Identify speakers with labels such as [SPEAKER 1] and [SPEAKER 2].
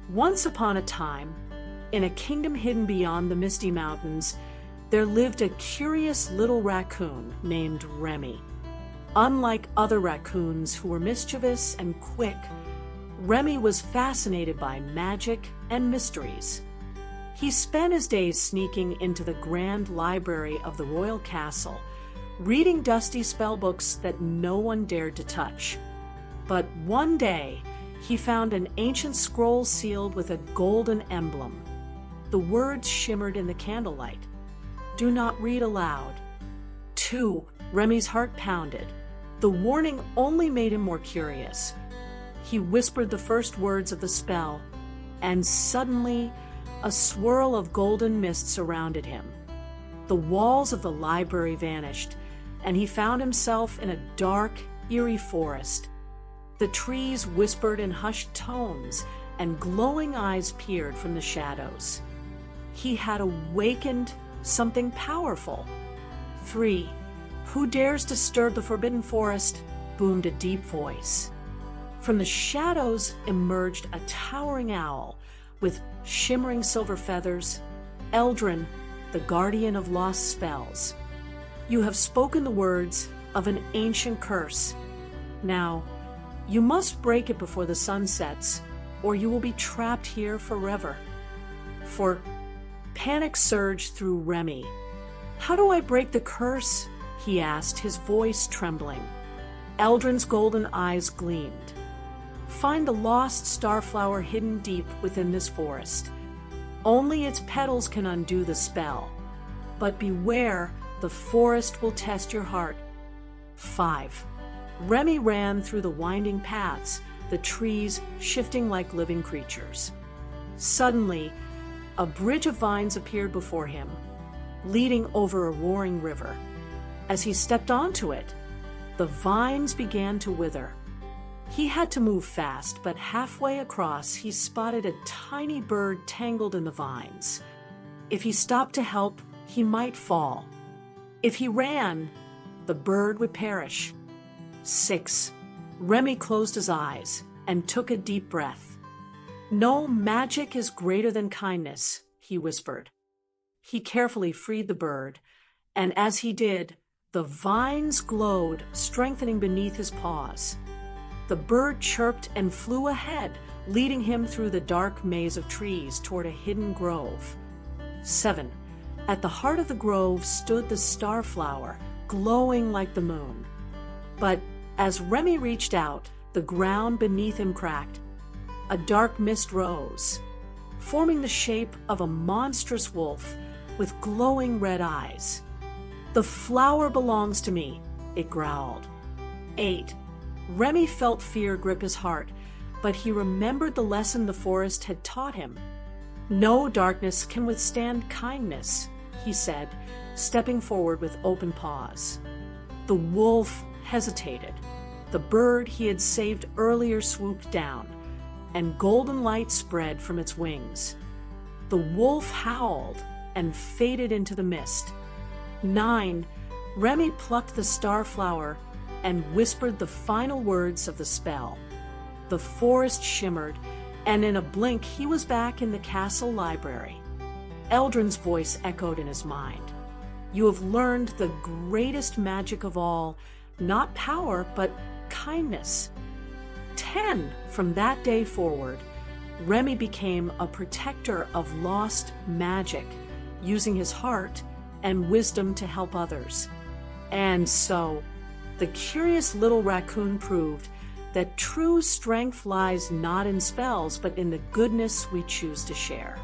[SPEAKER 1] Once upon a time, in a kingdom hidden beyond the misty mountains, there lived a curious little raccoon named Remy. Unlike other raccoons who were mischievous and quick, Remy was fascinated by magic and mysteries. He spent his days sneaking into the grand library of the royal castle, reading dusty spellbooks that no one dared to touch. But one day, he found an ancient scroll sealed with a golden emblem. The words shimmered in the candlelight. "Do not read aloud." 2. Remy's heart pounded. The warning only made him more curious. He whispered the first words of the spell, and suddenly, a swirl of golden mist surrounded him. The walls of the library vanished, and he found himself in a dark, eerie forest. The trees whispered in hushed tones, and glowing eyes peered from the shadows. He had awakened something powerful. 3. "Who dares disturb the forbidden forest?" boomed a deep voice. From the shadows emerged a towering owl with shimmering silver feathers. "Eldrin, the guardian of lost spells. You have spoken the words of an ancient curse. Now, you must break it before the sun sets, or you will be trapped here forever." For panic surged through Remy. "How do I break the curse?" he asked, his voice trembling. Eldrin's golden eyes gleamed. "Find the lost starflower hidden deep within this forest. Only its petals can undo the spell. But beware, the forest will test your heart." 5. Remy ran through the winding paths, the trees shifting like living creatures. Suddenly, a bridge of vines appeared before him, leading over a roaring river. As he stepped onto it, the vines began to wither. He had to move fast, but halfway across he spotted a tiny bird tangled in the vines. If he stopped to help, he might fall. If he ran, the bird would perish. 6. Remy closed his eyes and took a deep breath. "No magic is greater than kindness," he whispered. He carefully freed the bird, and as he did, the vines glowed, strengthening beneath his paws. The bird chirped and flew ahead, leading him through the dark maze of trees toward a hidden grove. 7. At the heart of the grove stood the starflower, glowing like the moon. But as Remy reached out, the ground beneath him cracked. A dark mist rose, forming the shape of a monstrous wolf with glowing red eyes. "The flower belongs to me," it growled. 8. Remy felt fear grip his heart, but he remembered the lesson the forest had taught him. "No darkness can withstand kindness," he said, stepping forward with open paws. The wolf hesitated. The bird he had saved earlier swooped down, and golden light spread from its wings. The wolf howled and faded into the mist. 9. Remy plucked the starflower and whispered the final words of the spell. The forest shimmered, and in a blink he was back in the castle library. Eldrin's voice echoed in his mind. "You have learned the greatest magic of all, not power, but kindness." 10. From that day forward, Remy became a protector of lost magic, using his heart and wisdom to help others. And so, the curious little raccoon proved that true strength lies not in spells, but in the goodness we choose to share.